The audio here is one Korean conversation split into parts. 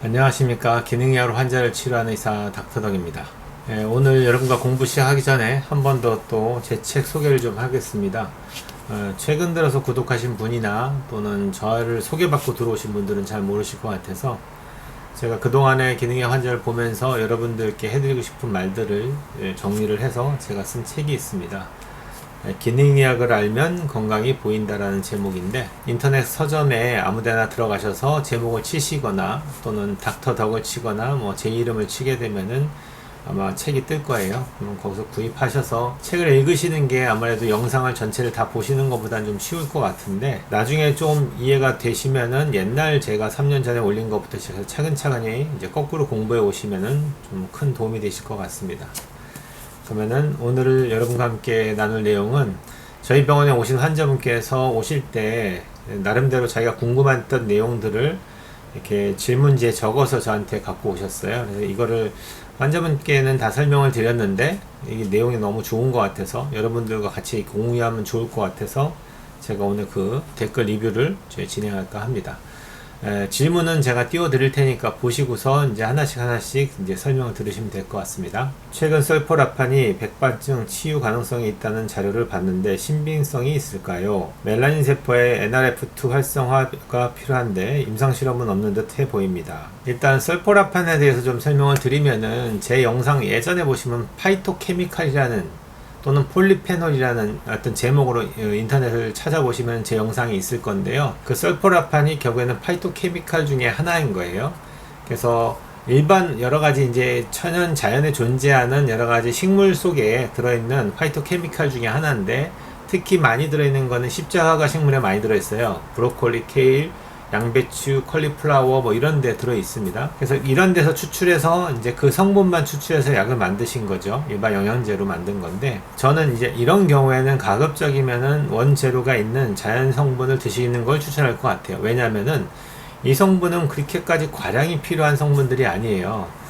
안녕하십니까. 기능이하로 환자를 치료하는 의사 닥터덕입니다. 오늘 여러분과 공부 시작하기 전에 한 번 더 또 제 책 소개를 좀 하겠습니다. 최근 들어서 구독하신 분이나 또는 저를 소개받고 들어오신 분들은 잘 모르실 것 같아서 제가 그동안의 기능의 환자를 보면서 여러분들께 해드리고 싶은 말들을 정리를 해서 제가 쓴 책이 있습니다. 기능의학을 알면 건강이 보인다라는 제목인데, 인터넷 서점에 아무데나 들어가셔서 제목을 치시거나 또는 닥터덕을 치거나 제 이름을 치게 되면은 아마 책이 뜰 거예요. 그럼 거기서 구입하셔서 책을 읽으시는 게 아무래도 영상을 전체를 다 보시는 것보다는 좀 쉬울 것 같은데, 나중에 좀 이해가 되시면은 옛날 제가 3년 전에 올린 것부터 시작해서 차근차근히 이제 거꾸로 공부해 오시면은 좀 큰 도움이 되실 것 같습니다. 그러면은 오늘 여러분과 함께 나눌 내용은, 저희 병원에 오신 환자분께서 오실 때 나름대로 자기가 궁금했던 내용들을 이렇게 질문지에 적어서 저한테 갖고 오셨어요. 그래서 이거를 환자분께는 다 설명을 드렸는데 이게 내용이 너무 좋은 것 같아서 여러분들과 같이 공유하면 좋을 것 같아서 제가 오늘 그 댓글 리뷰를 진행할까 합니다. 질문은 제가 띄워드릴 테니까 보시고서 이제 하나씩 이제 설명을 들으시면 될 것 같습니다. 최근 설포라판이 백반증 치유 가능성이 있다는 자료를 봤는데 신빙성이 있을까요? 멜라닌 세포의 NRF2 활성화가 필요한데 임상실험은 없는 듯 해 보입니다. 일단 설포라판에 대해서 좀 설명을 드리면은, 제 영상 예전에 보시면 파이토케미칼이라는 또는 폴리페놀이라는 어떤 제목으로 인터넷을 찾아보시면 제 영상이 있을 건데요. 그 설포라판이 결국에는 파이토케미칼 중에 하나인 거예요. 그래서 일반 여러가지 이제 천연 자연에 존재하는 여러가지 식물 속에 들어있는 파이토케미칼 중에 하나인데, 특히 많이 들어있는 거는 십자화가 식물에 많이 들어있어요. 브로콜리, 케일, 양배추, 컬리플라워 이런 데 들어 있습니다. 그래서 이런 데서 추출해서 이제 그 성분만 추출해서 약을 만드신 거죠. 일반 영양제로 만든 건데, 저는 이제 이런 경우에는 가급적이면은 원재료가 있는 자연 성분을 드시는 걸 추천할 것 같아요. 왜냐면은 이 성분은 그렇게까지 과량이 필요한 성분들이 아니에요.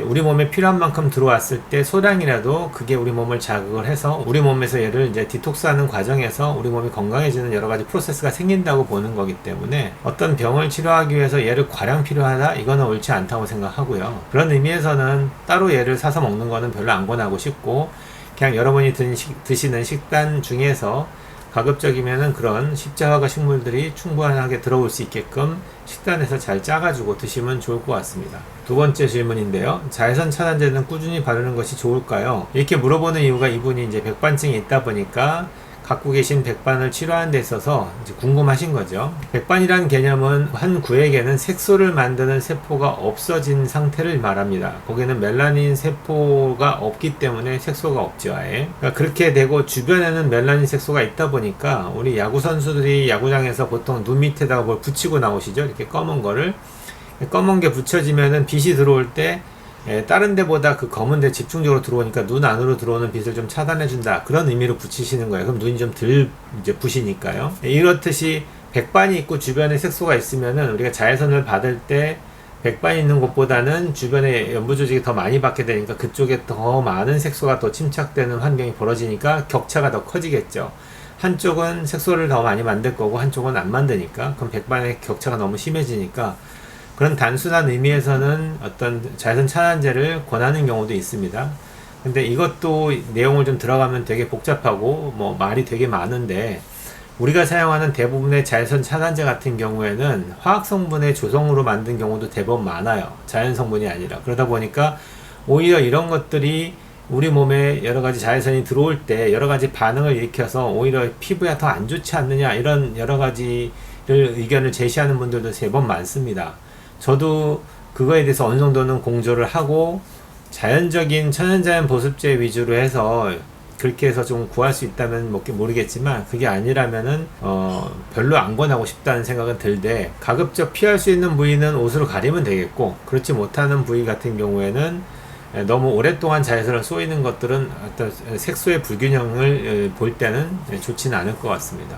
우리 몸에 필요한 만큼 들어왔을 때 소량이라도 그게 우리 몸을 자극을 해서 우리 몸에서 얘를 이제 디톡스하는 과정에서 우리 몸이 건강해지는 여러 가지 프로세스가 생긴다고 보는 거기 때문에, 어떤 병을 치료하기 위해서 얘를 과량 필요하다? 이거는 옳지 않다고 생각하고요. 그런 의미에서는 따로 얘를 사서 먹는 거는 별로 안 권하고 싶고, 그냥 여러분이 드시는 식단 중에서 가급적이면은 그런 십자화가 식물들이 충분하게 들어올 수 있게끔 식단에서 잘 짜가지고 드시면 좋을 것 같습니다. 두 번째 질문인데요. 자외선 차단제는 꾸준히 바르는 것이 좋을까요? 이렇게 물어보는 이유가, 이분이 이제 백반증이 있다 보니까 갖고 계신 백반을 치료하는 데 있어서 이제 궁금하신 거죠. 백반이라는 개념은 한 구에게는 색소를 만드는 세포가 없어진 상태를 말합니다. 거기는 멜라닌 세포가 없기 때문에 색소가 없죠, 아예. 그러니까 그렇게 되고 주변에는 멜라닌 색소가 있다 보니까 우리 야구 선수들이 야구장에서 보통 눈 밑에다가 뭘 붙이고 나오시죠. 이렇게 검은 거를. 검은 게 붙여지면은 빛이 들어올 때 다른 데보다 그 검은 데 집중적으로 들어오니까 눈 안으로 들어오는 빛을 좀 차단해준다, 그런 의미로 붙이시는 거예요. 그럼 눈이 좀 덜 이제 부시니까요. 이렇듯이 백반이 있고 주변에 색소가 있으면은 우리가 자외선을 받을 때 백반이 있는 곳보다는 주변에 연부 조직이 더 많이 받게 되니까 그쪽에 더 많은 색소가 더 침착되는 환경이 벌어지니까 격차가 더 커지겠죠. 한쪽은 색소를 더 많이 만들 거고 한쪽은 안 만드니까, 그럼 백반의 격차가 너무 심해지니까 그런 단순한 의미에서는 어떤 자외선 차단제를 권하는 경우도 있습니다. 근데 이것도 내용을 좀 들어가면 되게 복잡하고 말이 되게 많은데, 우리가 사용하는 대부분의 자외선 차단제 같은 경우에는 화학 성분의 조성으로 만든 경우도 대부분 많아요. 자연 성분이 아니라. 그러다 보니까 오히려 이런 것들이 우리 몸에 여러 가지 자외선이 들어올 때 여러 가지 반응을 일으켜서 오히려 피부에 더 안 좋지 않느냐, 이런 여러 가지를 의견을 제시하는 분들도 제법 많습니다. 저도 그거에 대해서 어느 정도는 공조를 하고, 자연적인 천연자연 보습제 위주로 해서 그렇게 해서 좀 구할 수 있다면 모르겠지만, 그게 아니라면은 별로 안 권하고 싶다는 생각은 들되, 가급적 피할 수 있는 부위는 옷으로 가리면 되겠고, 그렇지 못하는 부위 같은 경우에는 너무 오랫동안 자외선을 쏘이는 것들은 어떤 색소의 불균형을 볼 때는 좋지는 않을 것 같습니다.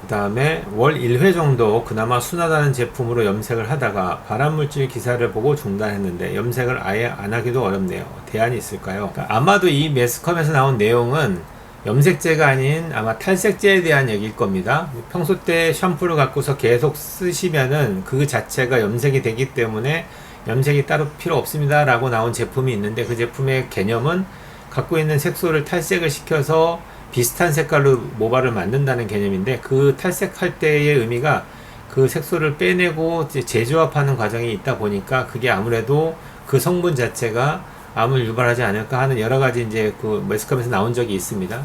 그 다음에 월 1회 정도 그나마 순하다는 제품으로 염색을 하다가 발암물질 기사를 보고 중단했는데 염색을 아예 안 하기도 어렵네요. 대안이 있을까요? 그러니까 아마도 이 매스컴에서 나온 내용은 염색제가 아닌 아마 탈색제에 대한 얘기일 겁니다. 평소 때 샴푸를 갖고서 계속 쓰시면은 그 자체가 염색이 되기 때문에 염색이 따로 필요 없습니다 라고 나온 제품이 있는데, 그 제품의 개념은 갖고 있는 색소를 탈색을 시켜서 비슷한 색깔로 모발을 만든다는 개념인데, 그 탈색할 때의 의미가 그 색소를 빼내고 재조합하는 과정이 있다 보니까 그게 아무래도 그 성분 자체가 암을 유발하지 않을까 하는 여러 가지 이제 그 매스컴에서 나온 적이 있습니다.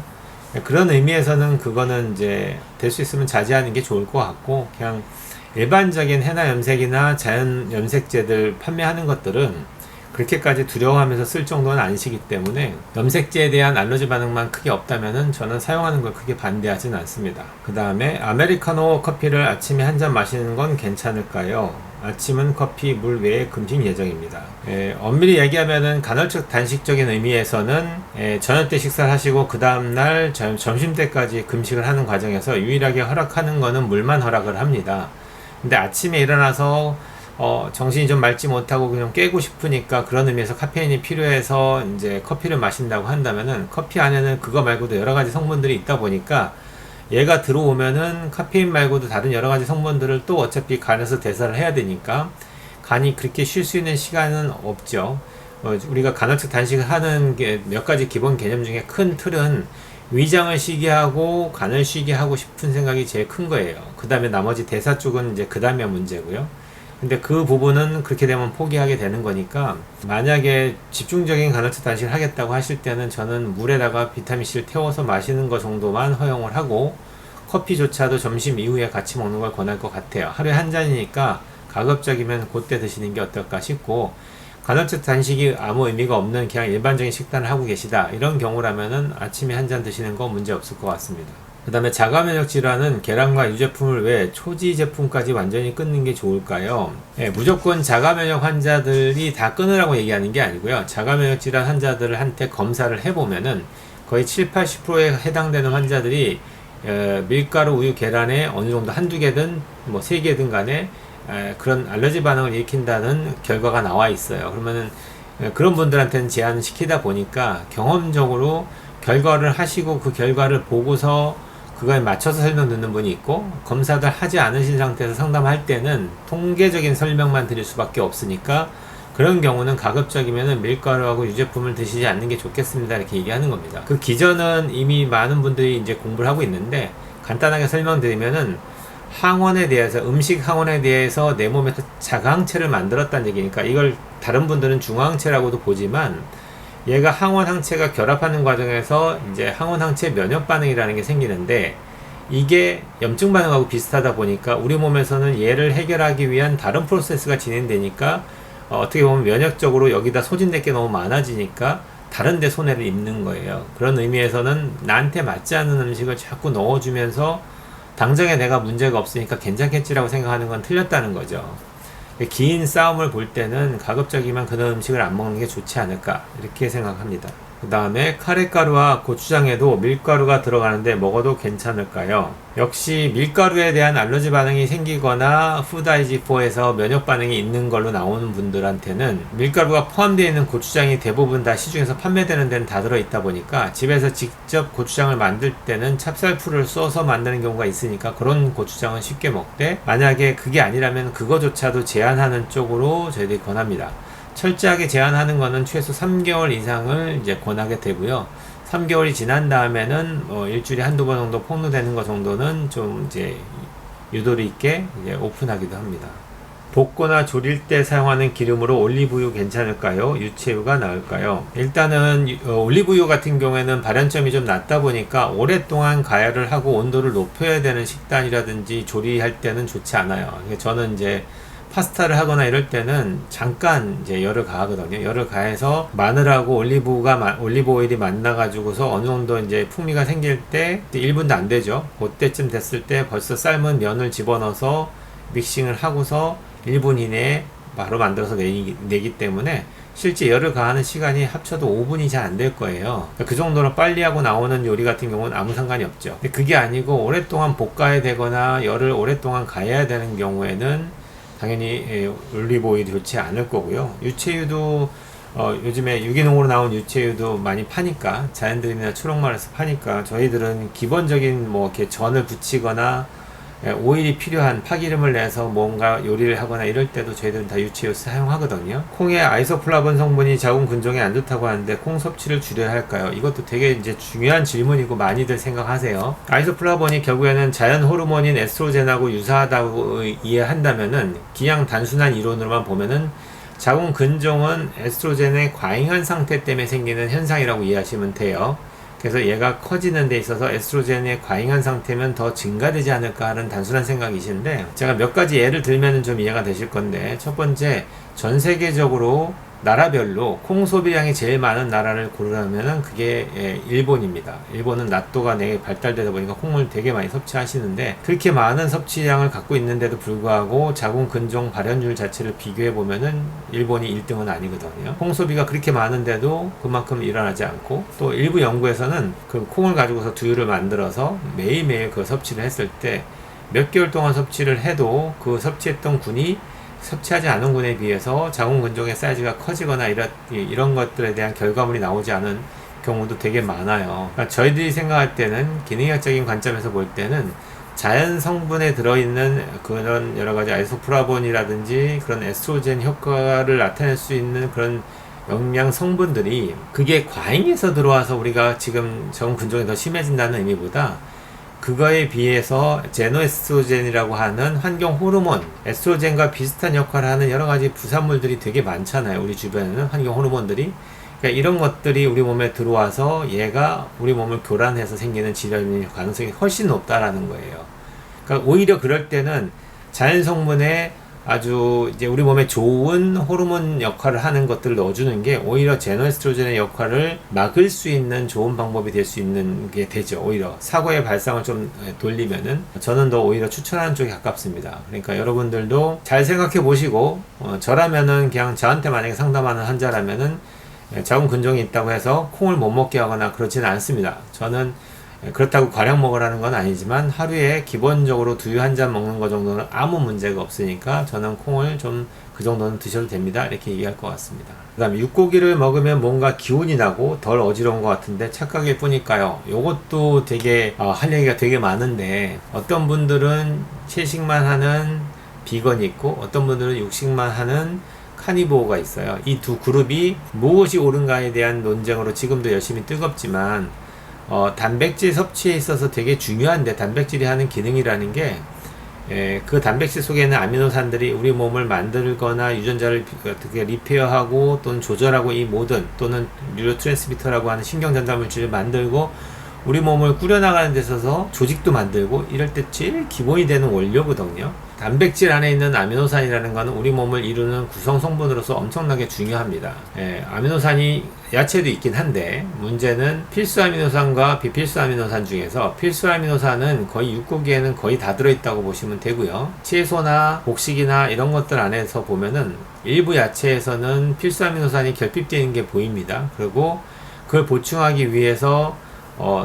그런 의미에서는 그거는 이제 될 수 있으면 자제하는 게 좋을 것 같고, 그냥 일반적인 헤나 염색이나 자연 염색제들 판매하는 것들은 그렇게까지 두려워하면서 쓸 정도는 아니시기 때문에 염색제에 대한 알러지 반응만 크게 없다면은 저는 사용하는 걸 크게 반대하진 않습니다. 그 다음에 아메리카노 커피를 아침에 한 잔 마시는 건 괜찮을까요? 아침은 커피, 물 외에 금식 예정입니다. 엄밀히 얘기하면은 간헐적 단식적인 의미에서는 저녁 때 식사를 하시고 그 다음날 점심 때까지 금식을 하는 과정에서 유일하게 허락하는 거는 물만 허락을 합니다. 근데 아침에 일어나서 정신이 좀 맑지 못하고 그냥 깨고 싶으니까 그런 의미에서 카페인이 필요해서 이제 커피를 마신다고 한다면은, 커피 안에는 그거 말고도 여러 가지 성분들이 있다 보니까 얘가 들어오면은 카페인 말고도 다른 여러 가지 성분들을 또 어차피 간에서 대사를 해야 되니까 간이 그렇게 쉴 수 있는 시간은 없죠. 우리가 간헐적 단식을 하는 게 몇 가지 기본 개념 중에 큰 틀은 위장을 쉬게 하고 간을 쉬게 하고 싶은 생각이 제일 큰 거예요. 그 다음에 나머지 대사 쪽은 이제 그 다음에 문제고요. 근데 그 부분은 그렇게 되면 포기하게 되는 거니까, 만약에 집중적인 간헐적 단식을 하겠다고 하실 때는 저는 물에다가 비타민C를 태워서 마시는 것 정도만 허용을 하고, 커피조차도 점심 이후에 같이 먹는 걸 권할 것 같아요. 하루에 한 잔이니까 가급적이면 그때 드시는 게 어떨까 싶고, 간헐적 단식이 아무 의미가 없는 그냥 일반적인 식단을 하고 계시다 이런 경우라면은 아침에 한 잔 드시는 거 문제 없을 것 같습니다. 그 다음에 자가면역 질환은 계란과 유제품을 외 초지 제품까지 완전히 끊는 게 좋을까요? 무조건 자가면역 환자들이 다 끊으라고 얘기하는 게 아니고요. 자가면역 질환 환자들한테 검사를 해보면은 거의 7~80%에 해당되는 환자들이 밀가루, 우유, 계란에 어느 정도 한두 개든 뭐 세 개든 간에 그런 알러지 반응을 일으킨다는 결과가 나와 있어요. 그러면은 그런 분들한테는 제한을 시키다 보니까 경험적으로 결과를 하시고 그 결과를 보고서 그거에 맞춰서 설명 듣는 분이 있고, 검사를 하지 않으신 상태에서 상담할 때는 통계적인 설명만 드릴 수밖에 없으니까 그런 경우는 가급적이면 밀가루하고 유제품을 드시지 않는 게 좋겠습니다 이렇게 얘기하는 겁니다. 그 기전은 이미 많은 분들이 이제 공부를 하고 있는데, 간단하게 설명드리면은 항원에 대해서, 음식 항원에 대해서 내 몸에서 자가항체를 만들었다는 얘기니까, 이걸 다른 분들은 중화항체라고도 보지만 얘가 항원 항체가 결합하는 과정에서 이제 항원 항체 면역 반응이라는 게 생기는데, 이게 염증 반응하고 비슷하다 보니까 우리 몸에서는 얘를 해결하기 위한 다른 프로세스가 진행되니까 어떻게 보면 면역적으로 여기다 소진될 게 너무 많아지니까 다른 데 손해를 입는 거예요. 그런 의미에서는 나한테 맞지 않는 음식을 자꾸 넣어주면서 당장에 내가 문제가 없으니까 괜찮겠지라고 생각하는 건 틀렸다는 거죠. 긴 싸움을 볼 때는 가급적이면 그런 음식을 안 먹는 게 좋지 않을까 이렇게 생각합니다. 그 다음에 카레가루와 고추장에도 밀가루가 들어가는데 먹어도 괜찮을까요? 역시 밀가루에 대한 알러지 반응이 생기거나 푸드아이지4에서 면역 반응이 있는 걸로 나오는 분들한테는 밀가루가 포함되어 있는 고추장이 대부분 다 시중에서 판매되는 데는 다 들어있다 보니까 집에서 직접 고추장을 만들 때는 찹쌀풀을 써서 만드는 경우가 있으니까 그런 고추장은 쉽게 먹되, 만약에 그게 아니라면 그거조차도 제한하는 쪽으로 저희들이 권합니다. 철저하게 제한하는 거는 최소 3개월 이상을 이제 권하게 되고요. 3개월이 지난 다음에는 일주일에 한두 번 정도 폭로되는 거 정도는 좀 이제 유도리 있게 이제 오픈하기도 합니다. 볶거나 조릴 때 사용하는 기름으로 올리브유 괜찮을까요? 유채유가 나을까요? 일단은 올리브유 같은 경우에는 발연점이 좀 낮다 보니까 오랫동안 가열을 하고 온도를 높여야 되는 식단이라든지 조리할 때는 좋지 않아요. 저는 이제 파스타를 하거나 이럴 때는 잠깐 이제 열을 가하거든요. 열을 가해서 마늘하고 올리브 오일이 만나가지고서 어느 정도 이제 풍미가 생길 때 1분도 안 되죠. 그때쯤 됐을 때 벌써 삶은 면을 집어넣어서 믹싱을 하고서 1분 이내에 바로 만들어서 내기 때문에 실제 열을 가하는 시간이 합쳐도 5분이 잘 안 될 거예요. 그 정도로 빨리 하고 나오는 요리 같은 경우는 아무 상관이 없죠. 근데 그게 아니고 오랫동안 볶아야 되거나 열을 오랫동안 가해야 되는 경우에는 당연히 올리브 오일이 좋지 않을 거고요. 유채유도 요즘에 유기농으로 나온 유채유도 많이 파니까, 자연드림이나 초록마을에서 파니까 저희들은 기본적인 뭐 이렇게 전을 부치거나 오일이 필요한 파기름을 내서 뭔가 요리를 하거나 이럴 때도 저희들은 다 유채유 사용하거든요. 콩의 아이소플라본 성분이 자궁 근종에 안 좋다고 하는데 콩 섭취를 줄여야 할까요? 이것도 되게 이제 중요한 질문이고 많이들 생각하세요. 아이소플라본이 결국에는 자연 호르몬인 에스트로겐하고 유사하다고 이해한다면은 그냥 단순한 이론으로만 보면은 자궁 근종은 에스트로겐에 과잉한 상태 때문에 생기는 현상이라고 이해하시면 돼요. 그래서 얘가 커지는 데 있어서 에스트로겐에 과잉한 상태면 더 증가되지 않을까 하는 단순한 생각이신데, 제가 몇 가지 예를 들면 좀 이해가 되실 건데, 첫 번째, 전 세계적으로 나라별로 콩 소비량이 제일 많은 나라를 고르라면은 그게 일본입니다. 일본은 낮도가 되게 발달되다 보니까 콩을 되게 많이 섭취하시는데, 그렇게 많은 섭취량을 갖고 있는데도 불구하고 자궁 근종 발현율 자체를 비교해 보면은 일본이 1등은 아니거든요. 콩 소비가 그렇게 많은데도 그만큼 일어나지 않고, 또 일부 연구에서는 그 콩을 가지고서 두유를 만들어서 매일매일 그 섭취를 했을 때 몇 개월 동안 섭취를 해도 그 섭취했던 군이 섭취하지 않은 군에 비해서 자궁 근종의 사이즈가 커지거나 이런 것들에 대한 결과물이 나오지 않은 경우도 되게 많아요. 그러니까 저희들이 생각할 때는, 기능학적인 관점에서 볼 때는 자연 성분에 들어있는 그런 여러 가지 아이소프라본이라든지 그런 에스트로겐 효과를 나타낼 수 있는 그런 영양 성분들이, 그게 과잉해서 들어와서 우리가 지금 자궁 근종이 더 심해진다는 의미보다, 그거에 비해서 제노에스트로겐이라고 하는 환경 호르몬, 에스트로겐과 비슷한 역할을 하는 여러 가지 부산물들이 되게 많잖아요. 우리 주변에는 환경 호르몬들이. 그러니까 이런 것들이 우리 몸에 들어와서 얘가 우리 몸을 교란해서 생기는 질환의 가능성이 훨씬 높다라는 거예요. 그러니까 오히려 그럴 때는 자연 성분에 아주 이제 우리 몸에 좋은 호르몬 역할을 하는 것들을 넣어주는 게 오히려 제노에스트로겐의 역할을 막을 수 있는 좋은 방법이 될 수 있는 게 되죠. 오히려 사고의 발상을 좀 돌리면은 저는 더 오히려 추천하는 쪽에 가깝습니다. 그러니까 여러분들도 잘 생각해 보시고, 저라면은 그냥 저한테 만약에 상담하는 환자라면은 자궁 근종이 있다고 해서 콩을 못 먹게 하거나 그렇지는 않습니다. 저는 그렇다고 과량 먹으라는 건 아니지만 하루에 기본적으로 두유 한 잔 먹는 거 정도는 아무 문제가 없으니까 저는 콩을 좀 그 정도는 드셔도 됩니다, 이렇게 얘기할 것 같습니다. 그 다음에 육고기를 먹으면 뭔가 기운이 나고 덜 어지러운 것 같은데 착각일 뿐일까요? 요것도 되게 할 얘기가 되게 많은데, 어떤 분들은 채식만 하는 비건이 있고 어떤 분들은 육식만 하는 카니보어가 있어요. 이 두 그룹이 무엇이 옳은가에 대한 논쟁으로 지금도 열심히 뜨겁지만, 단백질 섭취에 있어서 되게 중요한데, 단백질이 하는 기능이라는 게, 그 단백질 속에 있는 아미노산들이 우리 몸을 만들거나 유전자를 어떻게 리페어하고 또는 조절하고, 이 모든, 또는 뉴로트랜스미터라고 하는 신경전달물질을 만들고 우리 몸을 꾸려나가는 데 있어서 조직도 만들고, 이럴 때 제일 기본이 되는 원료거든요. 단백질 안에 있는 아미노산이라는 것은 우리 몸을 이루는 구성 성분으로서 엄청나게 중요합니다. 아미노산이 야채도 있긴 한데, 문제는 필수 아미노산과 비필수 아미노산 중에서 필수 아미노산은 거의 육고기에는 거의 다 들어있다고 보시면 되고요. 채소나 곡식이나 이런 것들 안에서 보면은 일부 야채에서는 필수 아미노산이 결핍되는 게 보입니다. 그리고 그걸 보충하기 위해서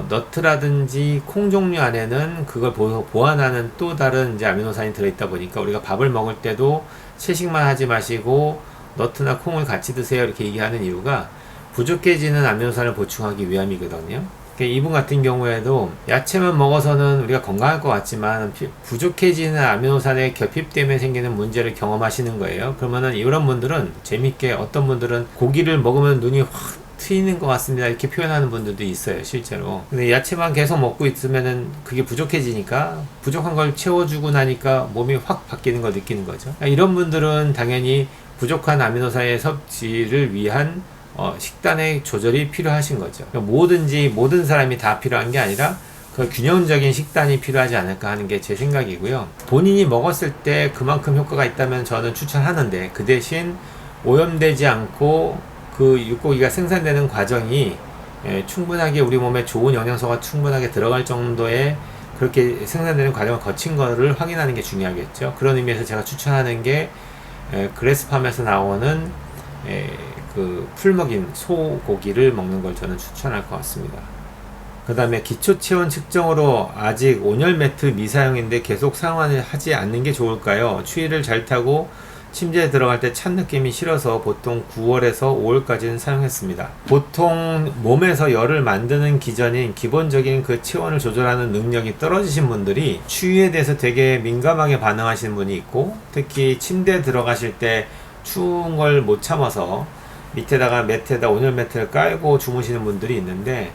너트라든지 콩 종류 안에는 그걸 보완하는 또 다른 이제 아미노산이 들어있다 보니까, 우리가 밥을 먹을 때도 채식만 하지 마시고 너트나 콩을 같이 드세요 이렇게 얘기하는 이유가 부족해지는 아미노산을 보충하기 위함이거든요. 이분 같은 경우에도 야채만 먹어서는 우리가 건강할 것 같지만 부족해지는 아미노산의 결핍 때문에 생기는 문제를 경험하시는 거예요. 그러면은 이런 분들은 재밌게, 어떤 분들은 고기를 먹으면 눈이 확 트이는 것 같습니다 이렇게 표현하는 분들도 있어요, 실제로. 근데 야채만 계속 먹고 있으면은 그게 부족해지니까, 부족한 걸 채워주고 나니까 몸이 확 바뀌는 걸 느끼는 거죠. 이런 분들은 당연히 부족한 아미노산의 섭취를 위한 식단의 조절이 필요하신 거죠. 뭐든지 모든 사람이 다 필요한 게 아니라 그 균형적인 식단이 필요하지 않을까 하는 게 제 생각이고요. 본인이 먹었을 때 그만큼 효과가 있다면 저는 추천하는데, 그 대신 오염되지 않고 그 육고기가 생산되는 과정이 충분하게 우리 몸에 좋은 영양소가 충분하게 들어갈 정도의 그렇게 생산되는 과정을 거친 거를 확인하는 게 중요하겠죠. 그런 의미에서 제가 추천하는 게 그래스팜에서 나오는 그 풀먹인 소고기를 먹는 걸 저는 추천할 것 같습니다. 그 다음에 기초체온 측정으로 아직 온열 매트 미사용인데 계속 사용하지 않는 게 좋을까요? 추위를 잘 타고 침대에 들어갈 때 찬 느낌이 싫어서 보통 9월에서 5월까지는 사용했습니다. 보통 몸에서 열을 만드는 기전인 기본적인 그 체온을 조절하는 능력이 떨어지신 분들이 추위에 대해서 되게 민감하게 반응하시는 분이 있고, 특히 침대에 들어가실 때 추운 걸 못 참아서 밑에다가 매트에다 온열 매트를 깔고 주무시는 분들이 있는데,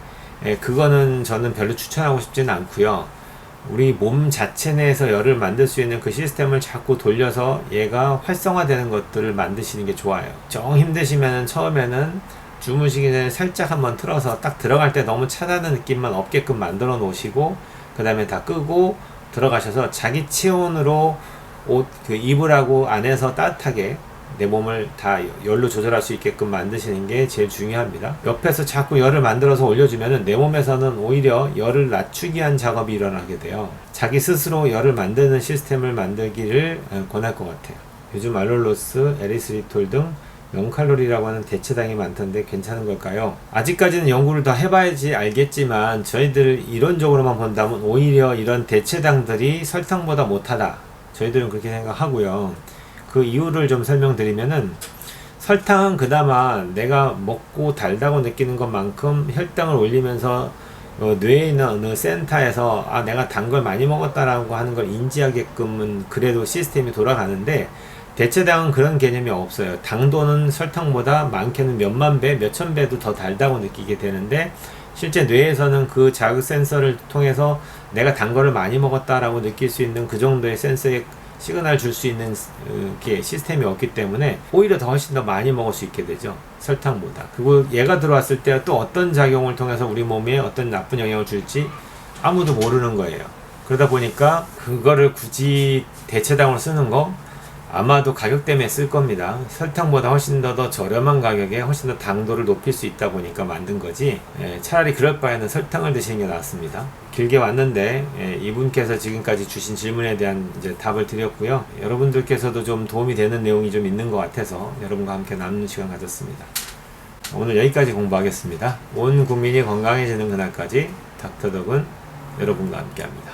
그거는 저는 별로 추천하고 싶지는 않고요. 우리 몸 자체 내에서 열을 만들 수 있는 그 시스템을 자꾸 돌려서 얘가 활성화되는 것들을 만드시는 게 좋아요. 정 힘드시면 처음에는 주무시기 전에 살짝 한번 틀어서 딱 들어갈 때 너무 차다는 느낌만 없게끔 만들어 놓으시고, 그 다음에 다 끄고 들어가셔서 자기 체온으로 옷 그 이불하고 안에서 따뜻하게 내 몸을 다 열로 조절할 수 있게끔 만드시는 게 제일 중요합니다. 옆에서 자꾸 열을 만들어서 올려주면은 내 몸에서는 오히려 열을 낮추기 위한 작업이 일어나게 돼요. 자기 스스로 열을 만드는 시스템을 만들기를 권할 것 같아요. 요즘 알룰로스, 에리스리톨 등 0칼로리라고 하는 대체당이 많던데 괜찮은 걸까요? 아직까지는 연구를 더 해봐야지 알겠지만, 저희들 이론적으로만 본다면 오히려 이런 대체당들이 설탕보다 못하다, 저희들은 그렇게 생각하고요. 그 이유를 좀 설명드리면은, 설탕은 그나마 내가 먹고 달다고 느끼는 것만큼 혈당을 올리면서 뇌에 있는 어느 센터에서 내가 단 걸 많이 먹었다라고 하는 걸 인지하게끔은 그래도 시스템이 돌아가는데, 대체당은 그런 개념이 없어요. 당도는 설탕보다 많게는 몇만 배, 몇천 배도 더 달다고 느끼게 되는데, 실제 뇌에서는 그 자극 센서를 통해서 내가 단 거를 많이 먹었다라고 느낄 수 있는 그 정도의 센서에 시그널 줄 수 있는 시스템이 없기 때문에 오히려 더 훨씬 더 많이 먹을 수 있게 되죠, 설탕보다. 그리고 얘가 들어왔을 때 또 어떤 작용을 통해서 우리 몸에 어떤 나쁜 영향을 줄지 아무도 모르는 거예요. 그러다 보니까 그거를 굳이 대체당으로 쓰는 거 아마도 가격 때문에 쓸 겁니다. 설탕보다 훨씬 더 저렴한 가격에 훨씬 더 당도를 높일 수 있다 보니까 만든 거지, 차라리 그럴 바에는 설탕을 드시는 게 낫습니다. 길게 왔는데 이분께서 지금까지 주신 질문에 대한 이제 답을 드렸고요. 여러분들께서도 좀 도움이 되는 내용이 좀 있는 것 같아서 여러분과 함께 나누는 시간 가졌습니다. 오늘 여기까지 공부하겠습니다. 온 국민이 건강해지는 그날까지 닥터덕은 여러분과 함께 합니다.